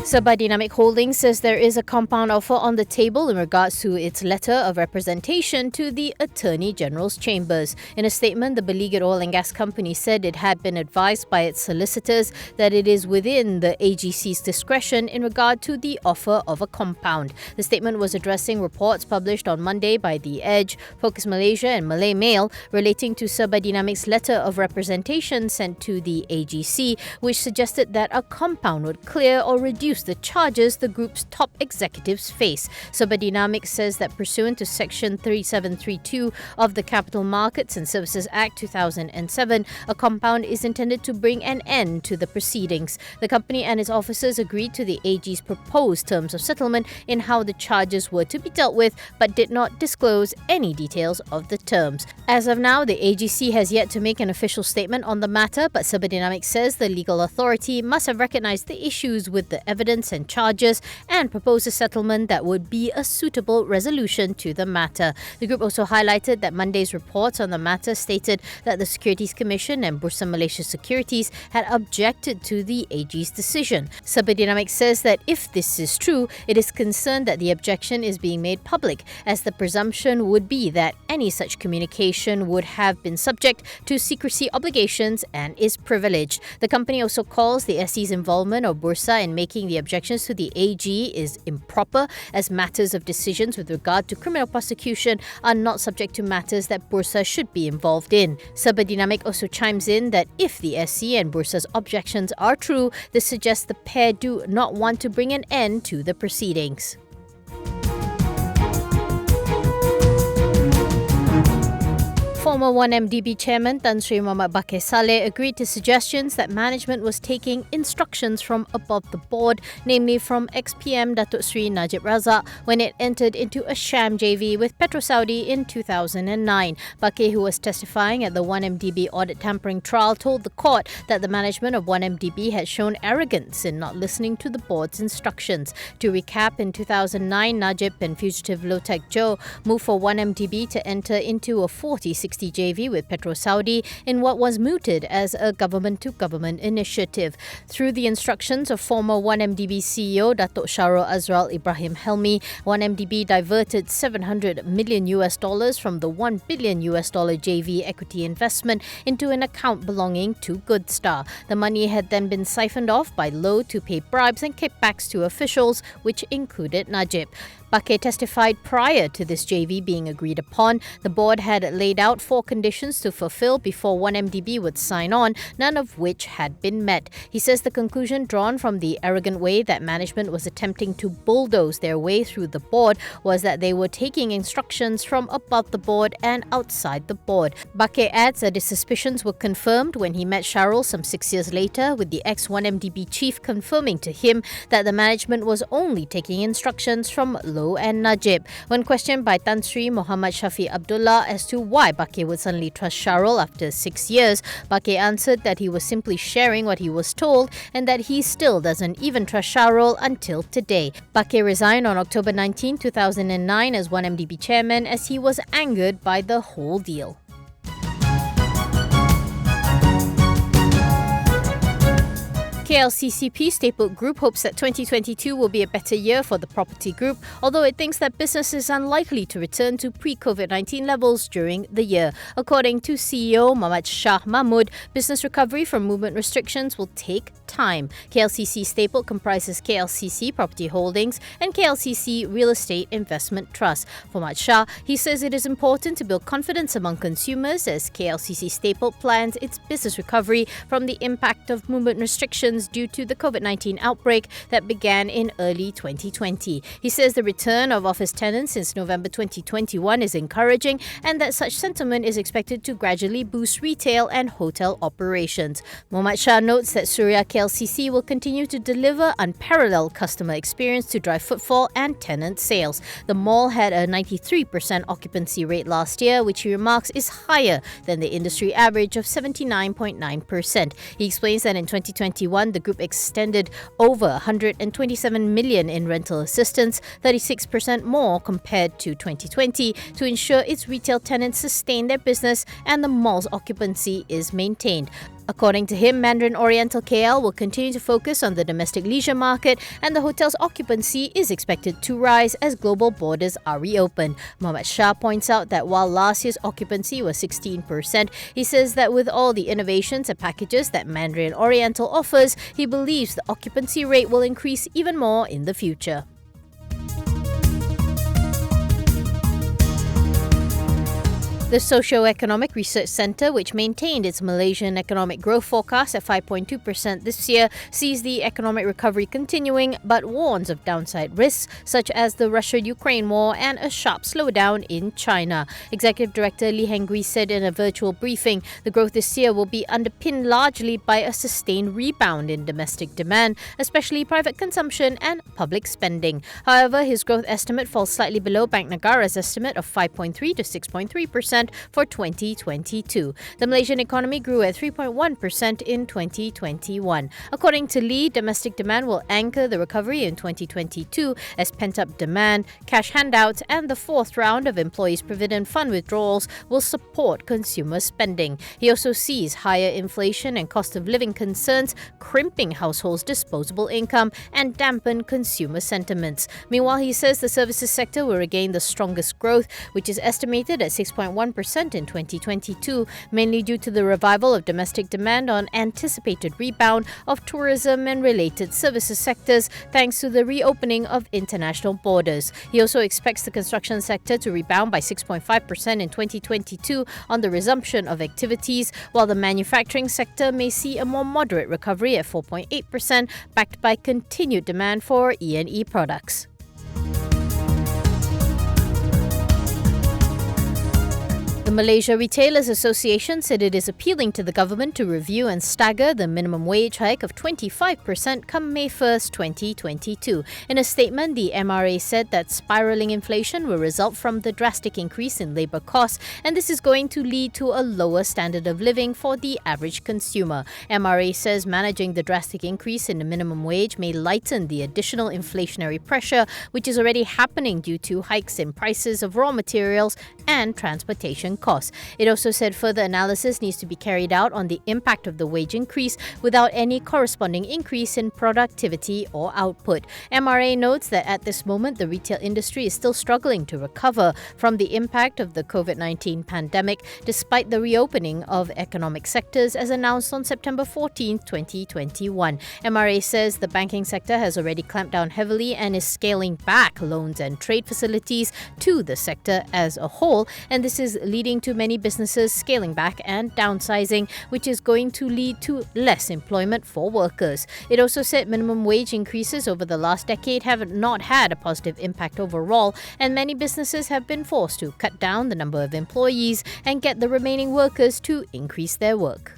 Serba Dinamik Holdings says there is a compound offer on the table in regards to its letter of representation to the Attorney General's chambers. In a statement, the beleaguered oil and gas company said it had been advised by its solicitors that it is within the AGC's discretion in regard to the offer of a compound. The statement was addressing reports published on Monday by The Edge, Focus Malaysia and Malay Mail relating to Serba Dinamik's letter of representation sent to the AGC, which suggested that a compound would clear or reduce the charges the group's top executives face. Serba Dinamik says that pursuant to Section 3732 of the Capital Markets and Services Act 2007, a compound is intended to bring an end to the proceedings. The company and its officers agreed to the AG's proposed terms of settlement in how the charges were to be dealt with, but did not disclose any details of the terms. As of now, the AGC has yet to make an official statement on the matter, but Serba Dinamik says the legal authority must have recognized the issues with the evidence and charges and propose a settlement that would be a suitable resolution to the matter. The group also highlighted that Monday's reports on the matter stated that the Securities Commission and Bursa Malaysia Securities had objected to the AG's decision. Serba Dinamik says that if this is true, it is concerned that the objection is being made public, as the presumption would be that any such communication would have been subject to secrecy obligations and is privileged. The company also calls the SE's involvement of Bursa in making the objections to the AG is improper, as matters of decisions with regard to criminal prosecution are not subject to matters that Bursa should be involved in. Serba Dinamik also chimes in that if the SC and Bursa's objections are true, this suggests the pair do not want to bring an end to the proceedings. Former 1MDB chairman Tan Sri Muhammad Bakke Salleh agreed to suggestions that management was taking instructions from above the board, namely from ex-PM Datuk Sri Najib Razak, when it entered into a sham JV with PetroSaudi in 2009. Bakke, who was testifying at the 1MDB audit tampering trial, told the court that the management of 1MDB had shown arrogance in not listening to the board's instructions. To recap, in 2009, Najib and fugitive Lotek Joe moved for 1MDB to enter into a 40-60 JV with PetroSaudi in what was mooted as a government-to-government initiative. Through the instructions of former 1MDB CEO Datuk Shahrul Azral Ibrahim Helmi, 1MDB diverted $700 million from the $1 billion JV equity investment into an account belonging to Goodstar. The money had then been siphoned off by Low to pay bribes and kickbacks to officials, which included Najib. Bakke testified prior to this JV being agreed upon. The board had laid out 4 conditions to fulfill before 1MDB would sign on, none of which had been met. He says the conclusion drawn from the arrogant way that management was attempting to bulldoze their way through the board was that they were taking instructions from above the board and outside the board. Bakke adds that his suspicions were confirmed when he met Shahrul some 6 years later, with the ex-1MDB chief confirming to him that the management was only taking instructions from Low and Najib. When questioned by Tan Sri Muhammad Shafi Abdullah as to why Bakke would suddenly trust Shahrul after 6 years, Bakke answered that he was simply sharing what he was told and that he still doesn't even trust Shahrul until today. Bakke resigned on October 19, 2009 as 1MDB chairman as he was angered by the whole deal. KLCCP Stapled Group hopes that 2022 will be a better year for the property group, although it thinks that business is unlikely to return to pre-COVID-19 levels during the year. According to CEO Muhammad Shah Mahmud, business recovery from movement restrictions will take time. KLCC Stapled comprises KLCC Property Holdings and KLCC Real Estate Investment Trust. For Muhammad Shah, he says it is important to build confidence among consumers as KLCC Stapled plans its business recovery from the impact of movement restrictions due to the COVID-19 outbreak that began in early 2020. He says the return of office tenants since November 2021 is encouraging and that such sentiment is expected to gradually boost retail and hotel operations. Muhammad Shah notes that Surya KLCC will continue to deliver unparalleled customer experience to drive footfall and tenant sales. The mall had a 93% occupancy rate last year, which he remarks is higher than the industry average of 79.9%. He explains that in 2021, the group extended over 127 million in rental assistance, 36% more compared to 2020, to ensure its retail tenants sustain their business and the mall's occupancy is maintained. According to him, Mandarin Oriental KL will continue to focus on the domestic leisure market, and the hotel's occupancy is expected to rise as global borders are reopened. Mohammed Shah points out that while last year's occupancy was 16%, he says that with all the innovations and packages that Mandarin Oriental offers, he believes the occupancy rate will increase even more in the future. The Socio-Economic Research Centre, which maintained its Malaysian economic growth forecast at 5.2% this year, sees the economic recovery continuing but warns of downside risks such as the Russia-Ukraine war and a sharp slowdown in China. Executive Director Lee Hengui said in a virtual briefing the growth this year will be underpinned largely by a sustained rebound in domestic demand, especially private consumption and public spending. However, his growth estimate falls slightly below Bank Negara's estimate of 5.3 to 6.3% for 2022. The Malaysian economy grew at 3.1% in 2021. According to Lee, domestic demand will anchor the recovery in 2022 as pent-up demand, cash handouts and the fourth round of employees' provident fund withdrawals will support consumer spending. He also sees higher inflation and cost of living concerns crimping households' disposable income and dampen consumer sentiments. Meanwhile, he says the services sector will regain the strongest growth, which is estimated at 6.1% in 2022, mainly due to the revival of domestic demand on anticipated rebound of tourism and related services sectors thanks to the reopening of international borders. He also expects the construction sector to rebound by 6.5% in 2022 on the resumption of activities, while the manufacturing sector may see a more moderate recovery at 4.8%, backed by continued demand for E&E products. The Malaysia Retailers Association said it is appealing to the government to review and stagger the minimum wage hike of 25% come May 1st, 2022. In a statement, the MRA said that spiralling inflation will result from the drastic increase in labour costs, and this is going to lead to a lower standard of living for the average consumer. MRA says managing the drastic increase in the minimum wage may lighten the additional inflationary pressure, which is already happening due to hikes in prices of raw materials and transportation costs. It also said further analysis needs to be carried out on the impact of the wage increase without any corresponding increase in productivity or output. MRA notes that at this moment, the retail industry is still struggling to recover from the impact of the COVID-19 pandemic, despite the reopening of economic sectors as announced on September 14, 2021. MRA says the banking sector has already clamped down heavily and is scaling back loans and trade facilities to the sector as a whole, and this is leading to many businesses scaling back and downsizing, which is going to lead to less employment for workers. It also said minimum wage increases over the last decade have not had a positive impact overall, and many businesses have been forced to cut down the number of employees and get the remaining workers to increase their work.